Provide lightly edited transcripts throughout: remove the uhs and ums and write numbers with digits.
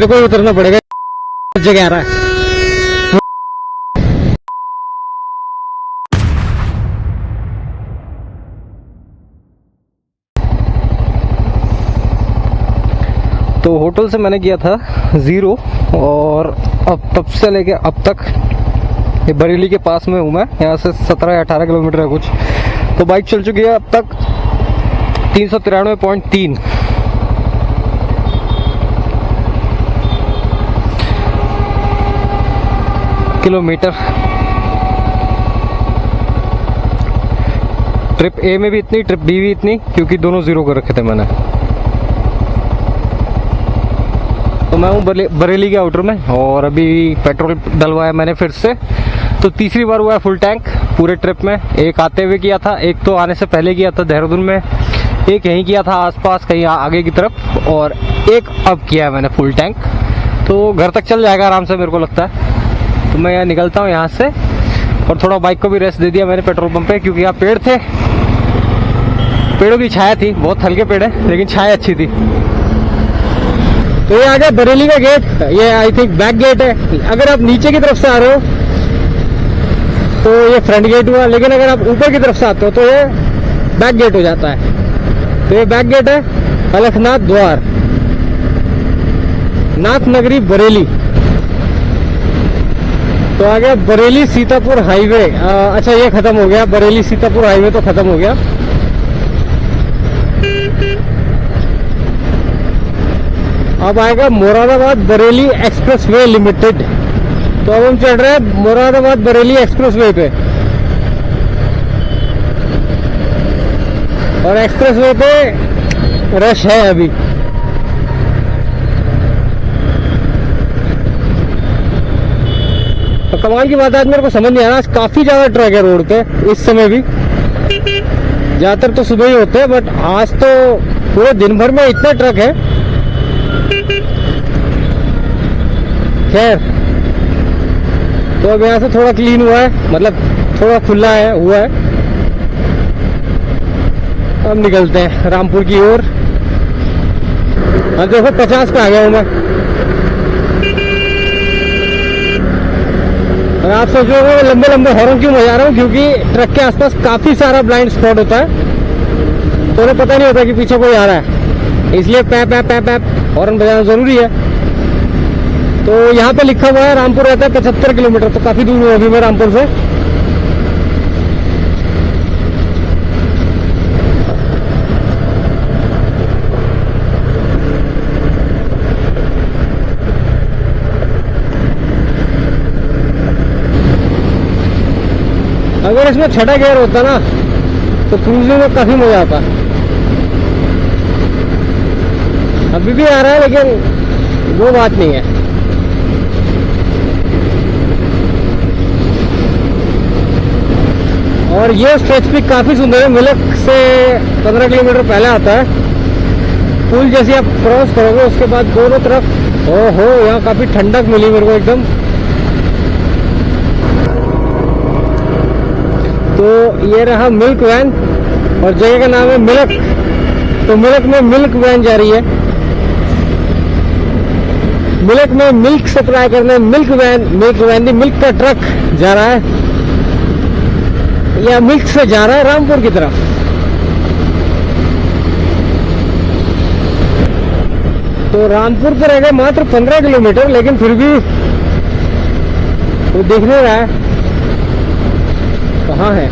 मेरे को उतरना पड़ेगा, जगह आ रहा है। तो होटल से मैंने किया था 0 और अब तब से लेके अब तक ये बरेली के पास में हूँ मैं। यहाँ से 17 या 18 किलोमीटर है कुछ। तो बाइक चल चुकी है अब तक 393.3 किलोमीटर। ट्रिप ए में भी इतनी, ट्रिप बी भी इतनी, क्योंकि दोनों 0 कर रखे थे मैंने। तो मैं हूँ बरेली के आउटर में और अभी पेट्रोल डलवाया मैंने फिर से। तो तीसरी बार हुआ है फुल टैंक पूरे ट्रिप में। एक आते हुए किया था, एक तो आने से पहले किया था देहरादून में, एक यहीं किया था आसपास कहीं आगे की तरफ, और एक अब किया है मैंने फुल टैंक। तो घर तक चल जाएगा आराम से मेरे को लगता है। तो मैं यहाँ निकलता हूँ यहाँ से, और थोड़ा बाइक को भी रेस्ट दे दिया मैंने पेट्रोल पंप पे, क्योंकि यहाँ पेड़ थे, पेड़ों की छाया थी। बहुत हल्के पेड़ है लेकिन छाया अच्छी थी। तो ये आ गया बरेली का गेट। ये आई थिंक बैक गेट है। अगर आप नीचे की तरफ से आ रहे हो तो ये फ्रंट गेट हुआ, लेकिन अगर आप ऊपर की तरफ से आते हो तो ये बैक गेट हो जाता है। तो ये बैक गेट है अलखनाथ द्वार, नाथ नगरी बरेली। तो आ गया बरेली सीतापुर हाईवे। अच्छा ये खत्म हो गया, बरेली सीतापुर हाईवे तो खत्म हो गया। अब आएगा मुरादाबाद बरेली एक्सप्रेसवे लिमिटेड। तो अब हम चल रहे हैं मुरादाबाद बरेली एक्सप्रेसवे पे, और एक्सप्रेसवे पे रश है अभी। तो कमाल की बात है, आज मेरे को समझ नहीं आ रहा, आज काफी ज्यादा ट्रक है रोड पे इस समय भी। ज्यादातर तो सुबह ही होते हैं, बट आज तो पूरे दिन भर में इतना ट्रक है। खैर, तो अब यहाँ से थोड़ा क्लीन हुआ है, मतलब थोड़ा खुला है हुआ है। अब निकलते हैं रामपुर की ओर। अब देखो 50 पे आ गया हूँ मैं। और आप सोच रहे हो लंबे लंबे हॉर्न क्यों बजा रहा हूँ, क्योंकि ट्रक के आसपास काफी सारा ब्लाइंड स्पॉट होता है, तो उन्हें पता नहीं होता कि पीछे कोई आ रहा है, इसलिए पैप पैप पैप पैप हॉर्न बजाना जरूरी है। तो यहाँ पे लिखा हुआ है रामपुर रहता है 75 किलोमीटर, तो काफी दूर हूँ अभी मैं रामपुर से। अगर इसमें छठा गियर होता ना तो क्रूजिंग में काफी मजा आता। अभी भी आ रहा है लेकिन वो बात नहीं है। और ये स्ट्रेच भी काफी सुंदर है, मिलक से 15 किलोमीटर पहले आता है। पुल जैसे आप क्रॉस करोगे उसके बाद दोनों तरफ, ओहो यहाँ काफी ठंडक मिली मेरे को एकदम। तो ये रहा मिल्क वैन, और जगह का नाम है मिलक। तो मिलक में मिल्क वैन जा रही है। मिलक में मिल्क सप्लाई करने मिल्क वैन नहीं, मिल्क का ट्रक जा रहा है, या मिल्क से जा रहा है रामपुर की तरफ। तो रामपुर पे रह गए मात्र 15 किलोमीटर, लेकिन फिर भी वो दिख नहीं रहा है कहाँ है।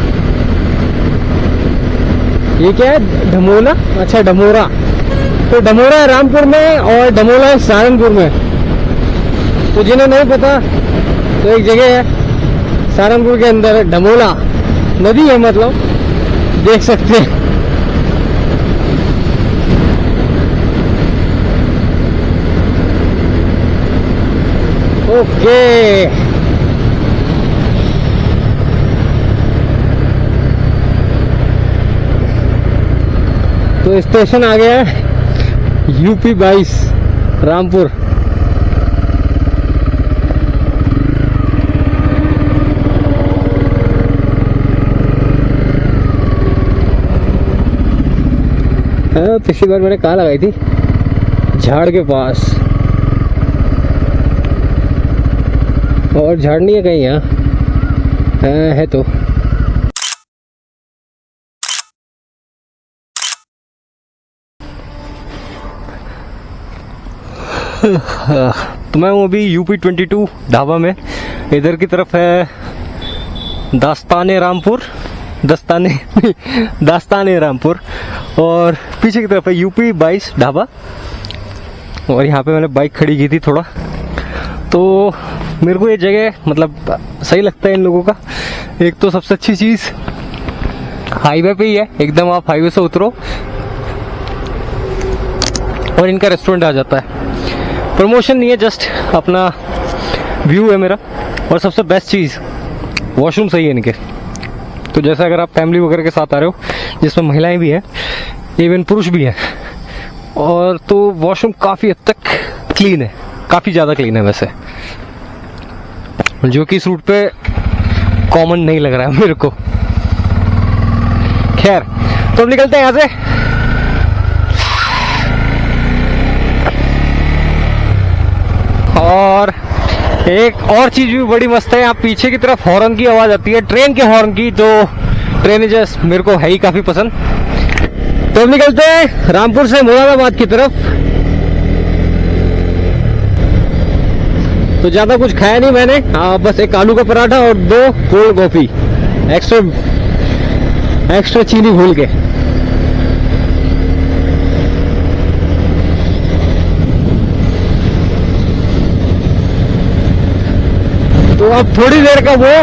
ये क्या है, ढमोला? अच्छा ढमोरा। तो ढमोरा है रामपुर में और ढमोला है सहारनपुर में। तो जिन्हें नहीं पता तो एक जगह है सहारनपुर के अंदर, ढमोला नदी है, मतलब देख सकते हैं। ओके, तो स्टेशन आ गया है यूपी 22 रामपुर। पिछली बार मैंने कहाँ लगाई थी, झाड़ के पास। और झाड़ नहीं है कहीं यहाँ? है तो। तो मैं हूँ अभी यूपी 22 ढाबा में। इधर की तरफ है दास्ताने रामपुर और पीछे की तरफ है यूपी 22 ढाबा। और यहाँ पे मैंने बाइक खड़ी की थी थोड़ा, तो मेरे को ये जगह मतलब सही लगता है इन लोगों का। एक तो सबसे अच्छी चीज़ हाईवे पे ही है, एकदम आप हाईवे से उतरो और इनका रेस्टोरेंट आ जाता है। प्रमोशन नहीं है, जस्ट अपना व्यू है मेरा। और सबसे बेस्ट चीज़ वॉशरूम सही है इनके। तो जैसे अगर आप फैमिली वगैरह के साथ आ रहे हो, जिसमें महिलाएं भी हैं, इवन पुरुष भी हैं, और तो वॉशरूम काफ़ी हद तक क्लीन है, काफ़ी ज़्यादा क्लीन है वैसे, जो कि इस रूट पे कॉमन नहीं लग रहा है मेरे को। खैर, तो अब निकलते हैं यहाँ से। और एक और चीज भी बड़ी मस्त है, यहाँ पीछे की तरफ हॉर्न की आवाज आती है, ट्रेन के हॉर्न की। तो ट्रेन जस्ट मेरे को है ही काफी पसंद। तो अब निकलते हैं रामपुर से मुरादाबाद की तरफ। तो ज्यादा कुछ खाया नहीं मैंने, बस एक आलू का पराठा और 2 कोल्ड कॉफी, एक्स्ट्रा चीनी भूल के। तो अब थोड़ी देर का वो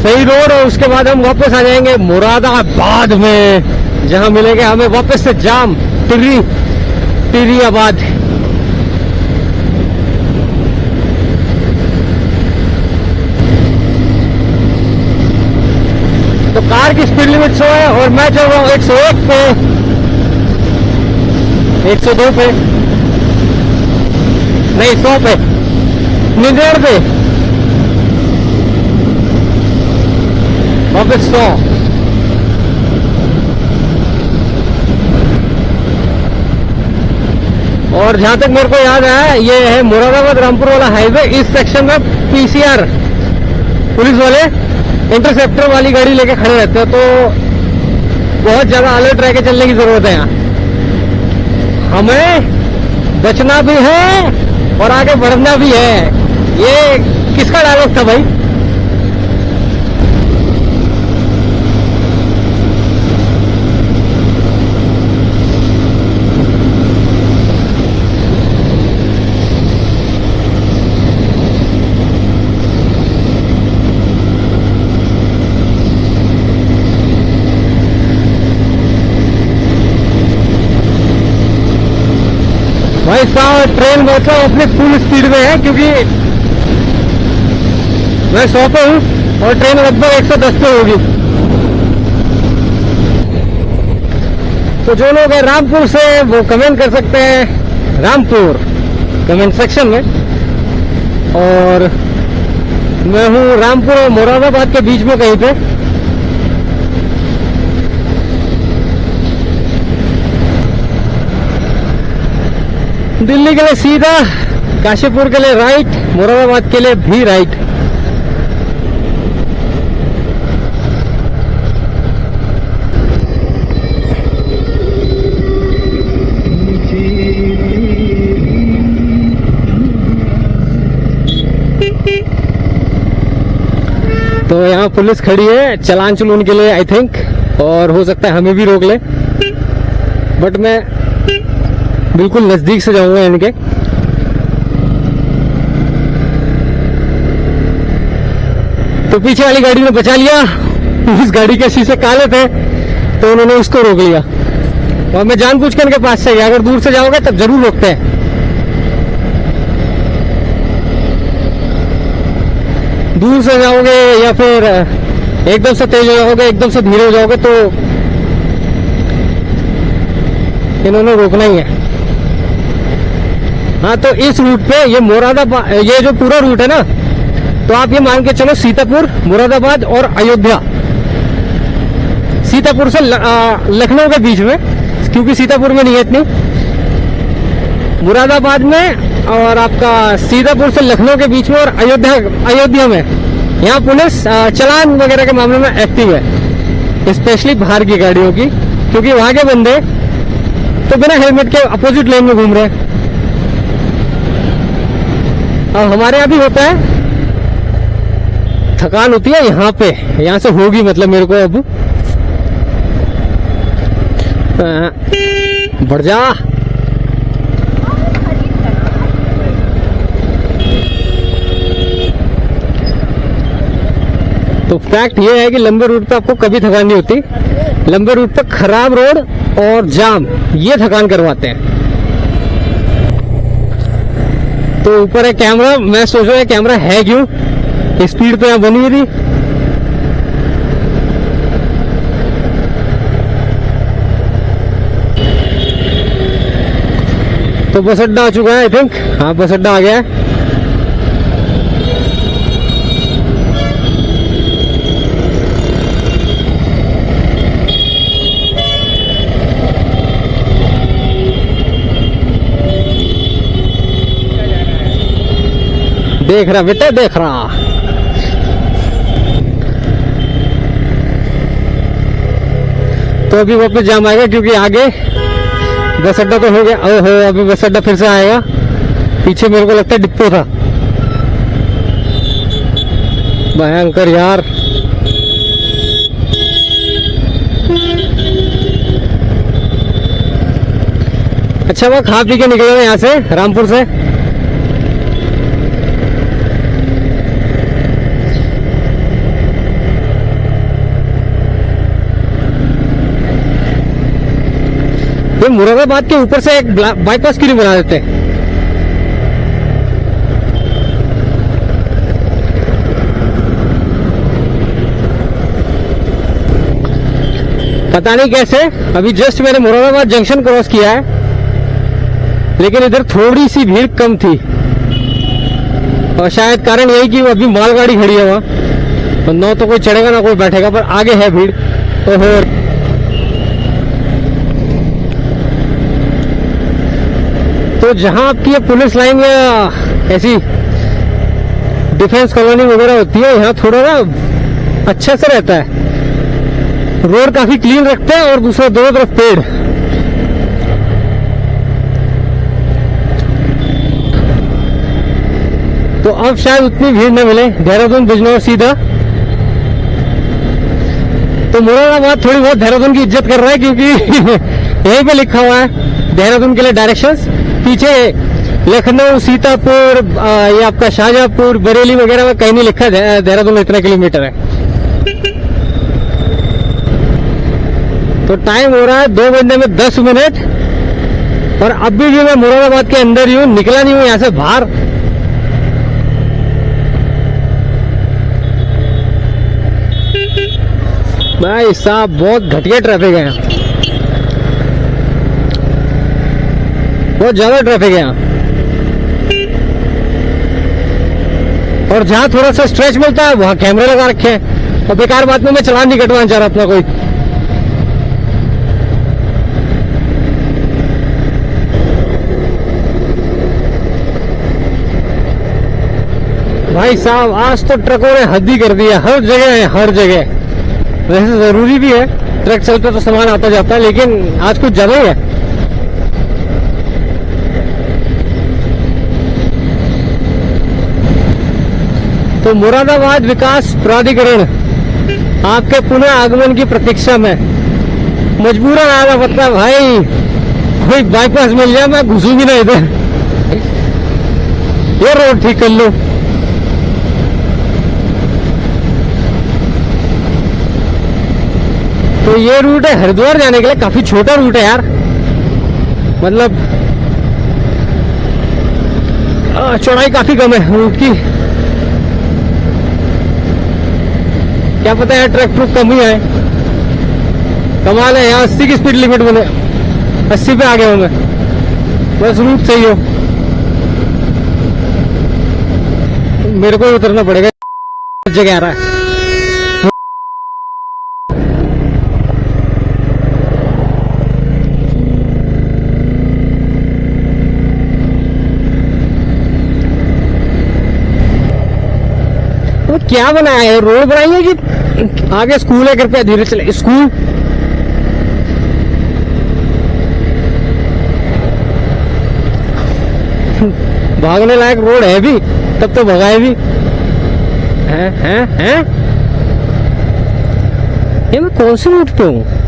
सही रोड, और उसके बाद हम वापस आ जाएंगे मुरादाबाद में, जहां मिलेंगे हमें वापस से जाम टिर्रियाबाद। तो कार की स्पीड लिमिट 100 है और मैं चल रहा हूँ 101 पे, 102 पे, नहीं 100 पे, 99 पे, वापस 100। और जहां तक मेरे को याद आया, ये है मुरादाबाद रामपुर वाला हाईवे। इस सेक्शन में पीसीआर पुलिस वाले इंटरसेप्टर वाली गाड़ी लेके खड़े रहते हैं, तो बहुत ज्यादा अलर्ट रह के चलने की जरूरत है यहाँ। हमें बचना भी है और आगे बढ़ना भी है। ये किसका डायलॉग था भाई? भाई साहब, ट्रेन मतलब अपनी फुल स्पीड में है, क्योंकि मैं 100 पे हूँ और ट्रेन लगभग 110 पे होगी। तो जो लोग हैं रामपुर से, वो कमेंट कर सकते हैं रामपुर कमेंट सेक्शन में। और मैं हूँ रामपुर और मुरादाबाद के बीच में कहीं पे। दिल्ली के लिए सीधा, काशीपुर के लिए राइट, मुरादाबाद के लिए भी राइट। तो यहाँ पुलिस खड़ी है चालान चुलून के लिए आई थिंक, और हो सकता है हमें भी रोक ले, बट मैं बिल्कुल नजदीक से जाऊंगा इनके। तो पीछे वाली गाड़ी ने बचा लिया, उस गाड़ी के शीशे काले थे तो उन्होंने उसको रोक लिया। और मैं जानबूझ के इनके पास से गया। अगर दूर से जाओगे तब जरूर रोकते हैं। दूर से जाओगे या फिर एकदम से तेज हो जाओगे, एकदम से धीरे हो जाओगे, तो इन्होंने रोकना ही है। हाँ, तो इस रूट पे ये मुरादाबाद, ये जो पूरा रूट है ना, तो आप ये मान के चलो सीतापुर, मुरादाबाद और अयोध्या, सीतापुर से लखनऊ के बीच में, क्योंकि सीतापुर में नहीं है इतनी, मुरादाबाद में और आपका सीतापुर से लखनऊ के बीच में और अयोध्या में यहाँ पुलिस चालान वगैरह के मामले में एक्टिव है, स्पेशली बाहर की गाड़ियों की, क्योंकि वहां के बंदे तो बिना हेलमेट के अपोजिट लेन में घूम रहे हैं। और हमारे यहाँ भी होता है, थकान होती है यहाँ पे, यहाँ से होगी मतलब मेरे को अब बढ़ जा। तो फैक्ट ये है कि लंबे रूट पे आपको कभी थकान नहीं होती, लंबे रूट पे खराब रोड और जाम ये थकान करवाते हैं। तो ऊपर है कैमरा, मैं सोच रहा है कैमरा है क्यों, स्पीड तो यहाँ बनी हुई थी। तो बस अड्डा आ चुका है आई थिंक, हाँ बस अड्डा आ गया है। देख रहा बेटा, देख रहा। तो अभी वापस जाम आएगा क्योंकि आगे बस अड्डा तो हो गया। ओहो, अभी बस अड्डा फिर से आएगा। पीछे मेरे को लगता है डिपो था। भयंकर यार। अच्छा वो खा पी के निकले यहाँ से, रामपुर से। ये मुरादाबाद के ऊपर से एक बाईपास क्यों नहीं बना देते? पता नहीं कैसे, अभी जस्ट मैंने मुरादाबाद जंक्शन क्रॉस किया है, लेकिन इधर थोड़ी सी भीड़ कम थी और शायद कारण यही कि अभी मालगाड़ी खड़ी है वहां, तो ना तो कोई चढ़ेगा ना कोई बैठेगा, पर आगे है भीड़। ओहो, तो जहां आपकी ये पुलिस लाइन या ऐसी डिफेंस कॉलोनी वगैरह होती है, यहाँ थोड़ा ना अच्छा से रहता है, रोड काफी क्लीन रखते हैं और दूसरा दोनों तरफ पेड़। तो अब शायद उतनी भीड़ न मिले। देहरादून बिजनौर सीधा। तो मुरादाबाद थोड़ी बहुत देहरादून की इज्जत कर रहा है, क्योंकि यहीं पे लिखा हुआ है देहरादून के लिए डायरेक्शंस। पीछे लखनऊ, सीतापुर, ये आपका शाहजहांपुर, बरेली वगैरह में कहीं नहीं लिखा देहरादून इतना किलोमीटर है। तो टाइम हो रहा है 2 बजने में 10 मिनट, और अभी भी मैं मुरादाबाद के अंदर ही हूँ, निकला नहीं हूँ यहाँ से बाहर। भाई साहब बहुत घटिया ट्रैफिक है यहाँ, बहुत ज्यादा ट्रैफिक है यहाँ। और जहां थोड़ा सा स्ट्रेच मिलता है वहां कैमरे लगा रखे हैं, और बेकार बात में मैं चालान नहीं कटवाना चाह रहा अपना कोई। भाई साहब आज तो ट्रकों ने हद ही कर दिया, हर जगह है, हर जगह। वैसे जरूरी भी है, ट्रक चलते तो सामान आता जाता है, लेकिन आज कुछ ज्यादा ही है। तो मुरादाबाद विकास प्राधिकरण आपके पुनः आगमन की प्रतीक्षा में मजबूरन आया, मतलब भाई कोई बाईपास मिल जाए मैं घुसूंगी ना इधर, ये रोड ठीक कर लो। तो ये रूट है हरिद्वार जाने के लिए, काफी छोटा रूट है यार, मतलब चौड़ाई काफी कम है रूट की। क्या पता है ट्रक ट्रुक कम ही आए। कमाल है, यहाँ 80 की स्पीड लिमिट बने, 80 पे आ गया हूं मैं, बस रूट सही हो। मेरे को उतरना पड़ेगा, जगह आ रहा है। तो क्या बनाया है, रोड बनाई है कि आगे स्कूल है? कृपया धीरे चले। स्कूल भागने लायक रोड है भी, तब तो भगाए भी हैं। ये मैं कौन सी रूट पे हूँ?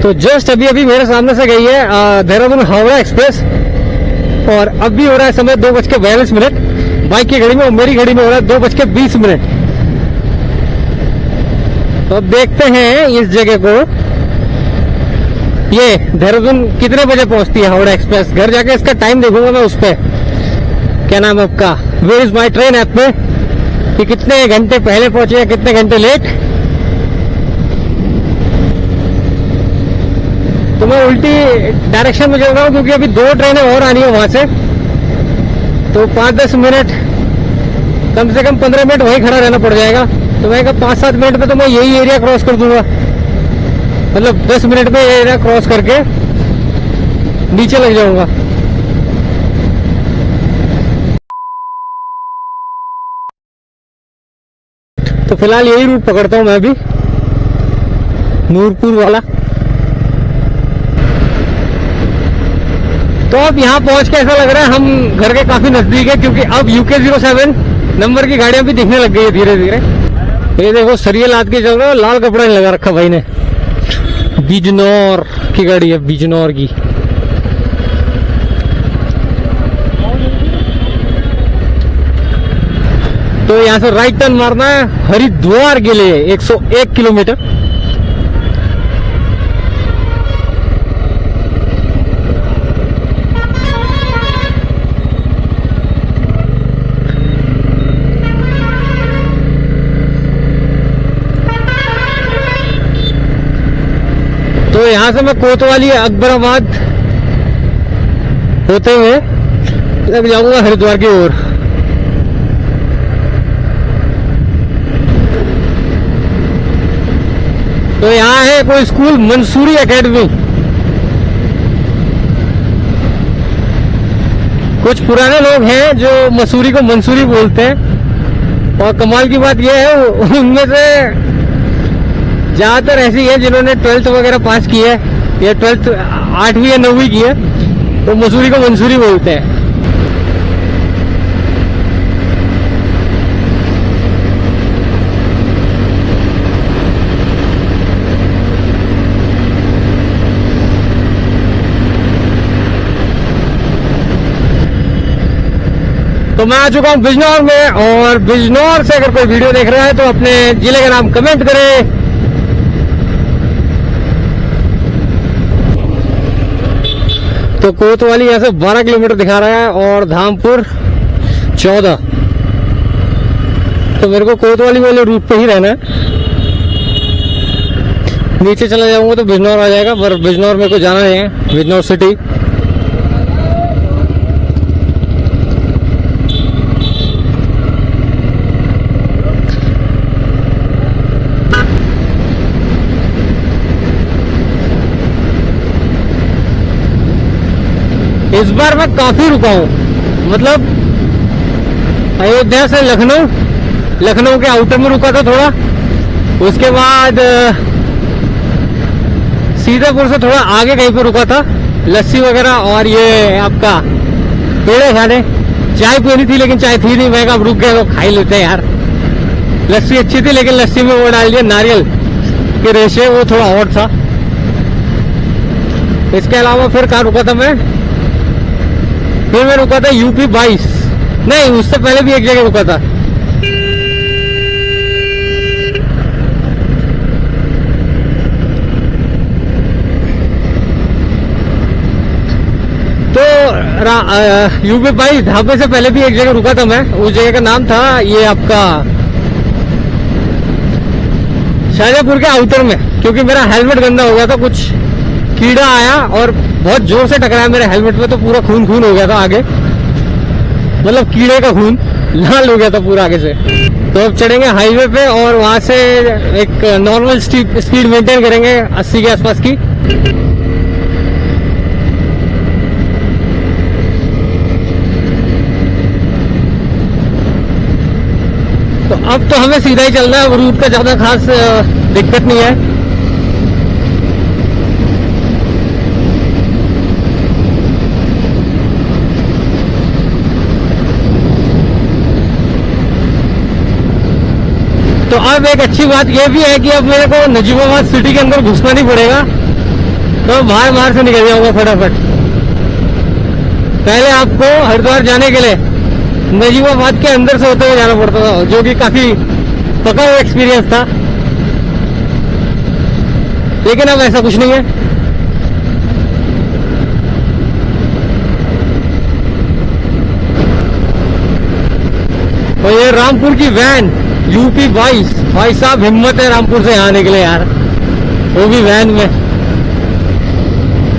तो जस्ट अभी मेरे सामने से गई है देहरादून हावड़ा एक्सप्रेस, और अब भी हो रहा है समय 2:42। बाइक की घड़ी में और मेरी घड़ी में हो रहा है 2:20। तो अब देखते हैं इस जगह को, ये देहरादून कितने बजे पहुंचती है हावड़ा एक्सप्रेस। घर जाके इसका टाइम देखूंगा मैं उस पर, क्या नाम है आपका, where is my train app में, कि कितने घंटे पहले पहुंचे या कितने घंटे लेट। तो मैं उल्टी डायरेक्शन में चल रहा हूँ क्योंकि अभी 2 ट्रेनें और आनी है वहां से, तो 5-10 मिनट, कम से कम 15 मिनट वहीं खड़ा रहना पड़ जाएगा। तो मैं 5-7 मिनट में तो मैं यही एरिया क्रॉस कर दूंगा, मतलब 10 मिनट में ये एरिया क्रॉस करके नीचे लग जाऊंगा। तो फिलहाल यही रूट पकड़ता हूं मैं भी, नूरपुर वाला। तो अब यहाँ पहुंच के ऐसा लग रहा है हम घर के काफी नजदीक है, क्योंकि अब UK07 नंबर की गाड़ियां भी दिखने लग गई है धीरे धीरे। ये देखो सरिये लाद के चल रहा है, लाल कपड़ा नहीं लगा रखा भाई ने। बिजनौर की गाड़ी है, बिजनौर की। तो यहाँ से राइट टर्न मारना है हरिद्वार के लिए 101 किलोमीटर। तो यहाँ से मैं कोतवाली अकबराबाद होते हुए अब जाऊंगा हरिद्वार की ओर। तो यहाँ है कोई स्कूल, मंसूरी एकेडमी। कुछ पुराने लोग हैं जो मसूरी को मंसूरी बोलते हैं, और कमाल की बात यह है उनमें से ज्यादातर ऐसी है जिन्होंने 12th वगैरह पास की है, या 12th 8वीं या 9वीं की है, तो मसूरी को मंसूरी बोलते हैं। तो मैं आ चुका हूं बिजनौर में, और बिजनौर से अगर कोई वीडियो देख रहा है तो अपने जिले का नाम कमेंट करे। तो कोतवाली यहाँ से 12 किलोमीटर दिखा रहा है और धामपुर 14। तो मेरे को कोतवाली वाले रूट पे ही रहना है। नीचे चला जाऊंगा तो बिजनौर आ जाएगा, पर बिजनौर मेरे को जाना नहीं है, बिजनौर सिटी। इस बार मैं काफी रुका हूँ, मतलब अयोध्या से लखनऊ, लखनऊ के आउटर में रुका था थोड़ा, उसके बाद सीतापुर से थोड़ा आगे कहीं पे रुका था, लस्सी वगैरह और ये आपका पेड़े खाने। चाय पीनी थी लेकिन चाय थी नहीं, मैं कहा अब रुक गए तो खा ही लेते हैं यार। लस्सी अच्छी थी लेकिन लस्सी में वो डाल दिया नारियल के रेशे, वो थोड़ा और था। इसके अलावा फिर कहाँ रुका था मैं? फिर मैं रुका था यूपी 22, नहीं उससे पहले भी एक जगह रुका था। तो यूपी 22 ढाबे से पहले भी एक जगह रुका था मैं, उस जगह का नाम था ये आपका शाहजहांपुर के आउटर में, क्योंकि मेरा हेलमेट गंदा हो गया था, कुछ कीड़ा आया और बहुत जोर से टकराया मेरे हेलमेट में, तो पूरा खून खून हो गया था आगे, मतलब कीड़े का खून लाल हो गया था पूरा आगे से। तो अब चढ़ेंगे हाईवे पे और वहां से एक नॉर्मल स्पीड मेंटेन करेंगे 80 के आसपास की। तो अब तो हमें सीधा ही चलना है, रूट का ज्यादा खास दिक्कत नहीं है। तो अब एक अच्छी बात यह भी है कि अब मेरे को नजीबाबाद सिटी के अंदर घुसना नहीं पड़ेगा, तो बाहर से निकल जाऊंगा फटाफट। पहले आपको हरिद्वार जाने के लिए नजीबाबाद के अंदर से होते हुए जाना पड़ता था, जो कि काफी पका हुआ एक्सपीरियंस था, लेकिन अब ऐसा कुछ नहीं है। और ये रामपुर की वैन यूपी 22, भाई साहब हिम्मत है रामपुर से यहाँ आने के लिए यार, वो भी वैन में।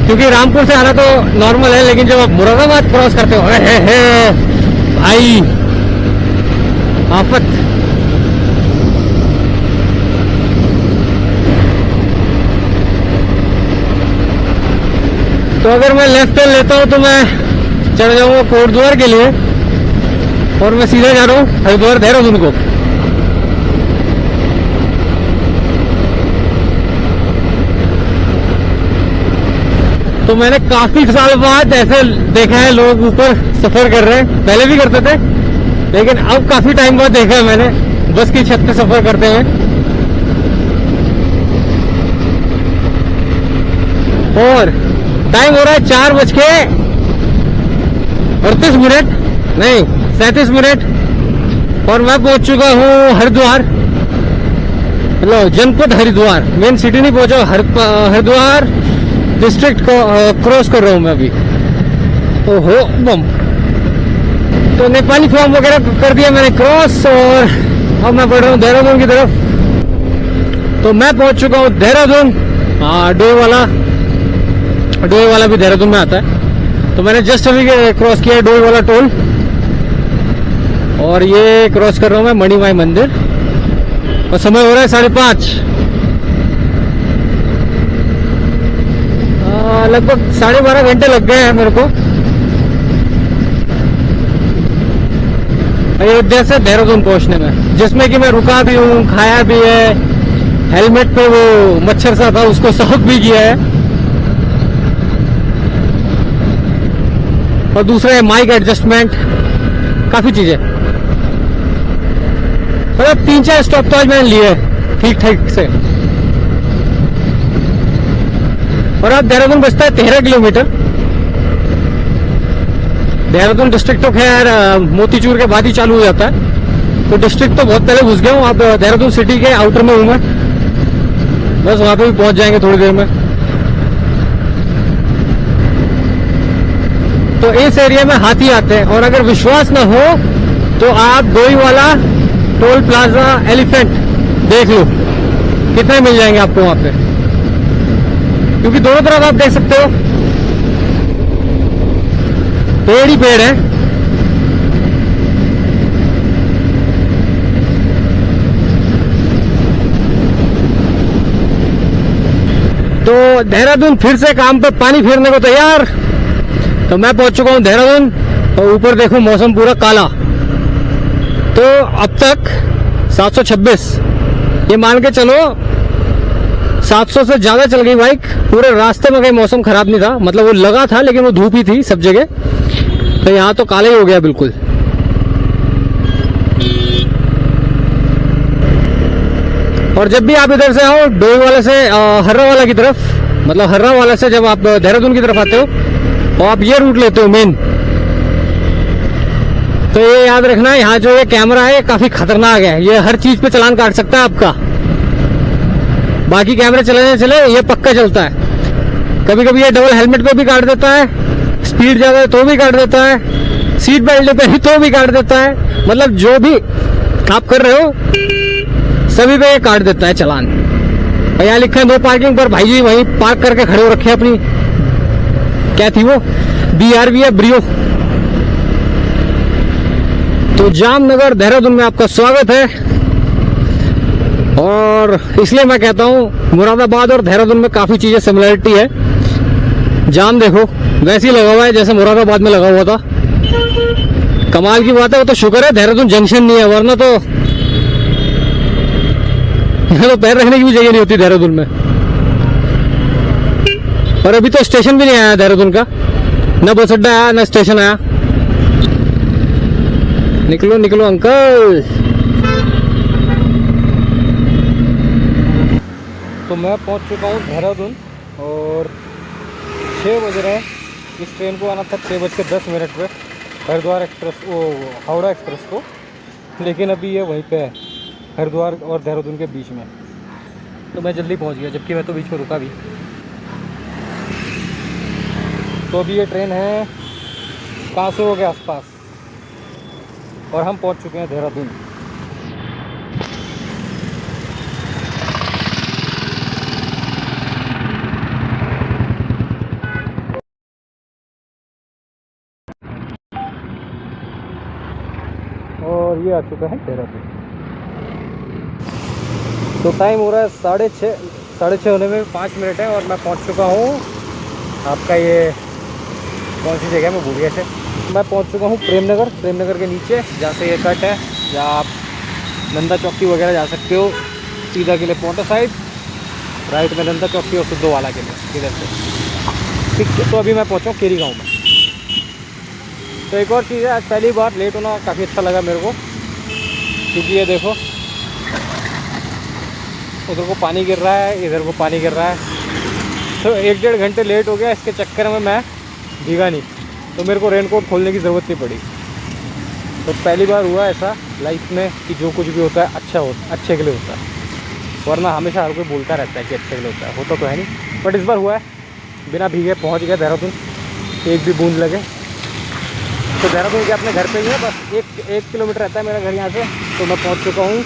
क्योंकि रामपुर से आना तो नॉर्मल है, लेकिन जब आप मुरादाबाद क्रॉस करते हो भाई आफत। तो अगर मैं लेफ्ट टर्न लेता हूँ तो मैं चढ़ जाऊंगा कोटद्वार के लिए, और मैं सीधा जा रहा हूँ हरिद्वार देहरादून को। तो मैंने काफी साल बाद ऐसे देखा है लोग ऊपर सफर कर रहे हैं, पहले भी करते थे लेकिन अब काफी टाइम बाद देखा है मैंने बस की छत पे सफर करते हुए। और टाइम हो रहा है 4:38, नहीं 37 और मैं पहुंच चुका हूँ हरिद्वार, मतलब जनपद हरिद्वार, मेन सिटी नहीं पहुंचा, हरिद्वार डिस्ट्रिक्ट को क्रॉस कर रहा हूँ मैं अभी। ओहो बम। तो नेपाली फॉर्म वगैरह कर दिया मैंने क्रॉस, और अब मैं बढ़ रहा हूँ देहरादून की तरफ। तो मैं पहुंच चुका हूँ देहरादून। डोई वाला भी देहरादून में आता है। तो मैंने जस्ट अभी क्रॉस किया डोई वाला टोल, और ये क्रॉस कर रहा हूँ मैं मणिमाई मंदिर, और समय हो रहा है 5:30, लगभग 12.5 घंटे लग गए हैं मेरे को अयोध्या से देहरादून पहुंचने में, जिसमें कि मैं रुका भी हूँ, खाया भी है, हेलमेट पे वो मच्छर सा था उसको साफ भी किया है, और दूसरा है माइक एडजस्टमेंट, काफी चीजें, मतलब 3-4 स्टॉप तो आज मैंने लिए ठीक ठाक से। और अब देहरादून बचता है 13 किलोमीटर। देहरादून डिस्ट्रिक्ट तो खैर मोतीचूर के बाद ही चालू हो जाता है, तो डिस्ट्रिक्ट तो बहुत पहले घुस गया हूँ। अब देहरादून सिटी के आउटर में हूँ मैं, बस वहां पे भी पहुंच जाएंगे थोड़ी देर में। तो इस एरिया में हाथी आते हैं, और अगर विश्वास ना हो तो आप डोई वाला टोल प्लाजा एलिफेंट देख लो, कितने मिल जाएंगे आपको वहां पे, क्योंकि दोनों तरफ आप देख सकते हो पेड़ ही पेड़ है। तो देहरादून फिर से काम पे पानी फेरने को तैयार। तो मैं पहुंच चुका हूँ देहरादून और ऊपर देखो मौसम पूरा काला। तो अब तक 726, ये मान के चलो 700 से ज्यादा चल गई बाइक। पूरे रास्ते में कहीं मौसम खराब नहीं था, मतलब वो लगा था लेकिन वो धूप ही थी सब जगह। तो यहाँ तो काला ही हो गया बिल्कुल। और जब भी आप इधर से आओ डोई वाले से हर्रा वाला की तरफ, मतलब हर्रा वाले से जब आप देहरादून की तरफ आते हो और आप ये रूट लेते हो मेन, तो ये याद रखना यहाँ जो ये कैमरा है ये काफी खतरनाक है। ये हर चीज पे चालान काट सकता है आपका। बाकी कैमरे चले चले, ये पक्का चलता है। कभी कभी ये डबल हेलमेट पे भी काट देता है, स्पीड ज्यादा है तो भी काट देता है, सीट बेल्ट पे ही तो भी काट देता है। मतलब जो भी आप कर रहे हो सभी पे ये काट देता है चालान। और यहाँ लिखा है नो पार्किंग, पर भाई जी वहीं पार्क करके खड़े हो रखे हैं अपनी, क्या थी वो, BRB है, ब्रियो। तो जामनगर देहरादून में आपका स्वागत है। और इसलिए मैं कहता हूँ मुरादाबाद और देहरादून में काफी चीजें सिमिलरिटी है। जाम देखो वैसे ही लगा हुआ है जैसे मुरादाबाद में लगा हुआ था। कमाल की बात है, वो तो शुक्र है देहरादून जंक्शन नहीं है, वरना तो यहाँ तो पैर रखने की भी जगह नहीं होती देहरादून में। और अभी तो स्टेशन भी नहीं आया देहरादून का, न बस अड्डा आया न स्टेशन आया। निकलो निकलो अंकल। तो मैं पहुंच चुका हूँ देहरादून और 6 बज रहे हैं। इस ट्रेन को आना था 6:10 पे, हरिद्वार एक्सप्रेस, वो हावड़ा एक्सप्रेस को। लेकिन अभी ये वहीं पे है, हरिद्वार और देहरादून के बीच में। तो मैं जल्दी पहुंच गया, जबकि मैं तो बीच में रुका भी। तो अभी ये ट्रेन है कांसरो के आसपास और हम पहुंच चुके हैं देहरादून। और ये आ चुका है देहरादून। तो टाइम हो रहा है 6:30 होने में 5 मिनट है और मैं पहुंच चुका हूँ आपका ये कौन सी जगह में भूल गया से। मैं पहुंच चुका हूँ प्रेमनगर के नीचे, जहाँ से ये कट है, जहाँ आप नंदा चौकी वगैरह जा सकते हो। सीधा के लिए पोंटा साइड, राइट में नंदा चौकी और सिद्धोवाला के लिए इधर से। ठीक है, तो अभी मैं पहुँचा केरी गाँव में। तो एक और चीज़ है, आज पहली बार लेट होना काफ़ी अच्छा लगा मेरे को, क्योंकि ये देखो उधर को पानी गिर रहा है, इधर को पानी गिर रहा है। तो 1-1.5 घंटे लेट हो गया। इसके चक्कर में मैं भीगा नहीं, तो मेरे को रेनकोट खोलने की ज़रूरत नहीं पड़ी। तो पहली बार हुआ ऐसा लाइफ में कि जो कुछ भी होता है अच्छे के लिए होता है, वरना हमेशा हर कोई बोलता रहता है कि अच्छे के लिए होता तो है नहीं। बट इस बार हुआ है, बिना भीगे पहुँच गया देहरादून, एक भी बूंद लगे। तो देहरादून के अपने घर पे ही है, बस 1 किलोमीटर रहता है मेरा घर यहाँ से। तो मैं पहुँच चुका हूँ।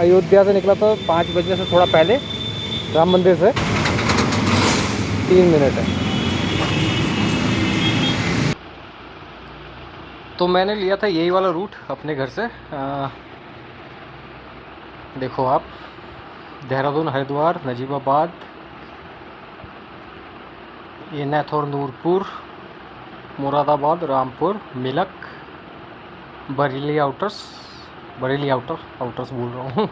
अयोध्या से निकला था 5 बजने से थोड़ा पहले, राम मंदिर से 3 मिनट है। तो मैंने लिया था यही वाला रूट अपने घर से। देखो आप, देहरादून, हरिद्वार, नजीबाबाद, ये नैथौर, नूरपुर, मुरादाबाद, रामपुर, मिलक, बरेली आउटर्स बोल रहा हूँ।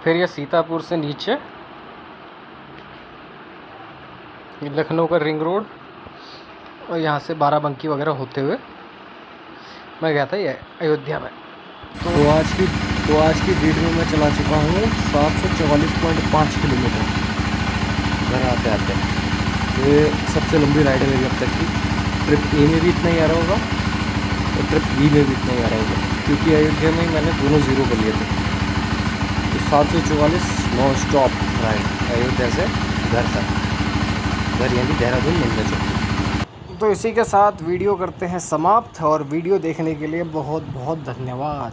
फिर ये सीतापुर से नीचे लखनऊ का रिंग रोड, और यहाँ से बाराबंकी वगैरह होते हुए मैं गया था ये अयोध्या में। तो आज की डेट में मैं चला चुका हूँ 744.5 किलोमीटर घर आते आते। ये सबसे लंबी राइड है मेरी अब तक की। ट्रिप ए में भी इतना ही आ रहा होगा और ट्रिप बी में भी इतना ही आ रहा होगा, क्योंकि अयोध्या में मैंने दोनों 0 कर लिए थे। तो 744 नॉन स्टॉप राइड अयोध्या से घर तक, घर यानी देहरादून नंदा चौकी। तो इसी के साथ वीडियो करते हैं समाप्त, और वीडियो देखने के लिए बहुत बहुत धन्यवाद।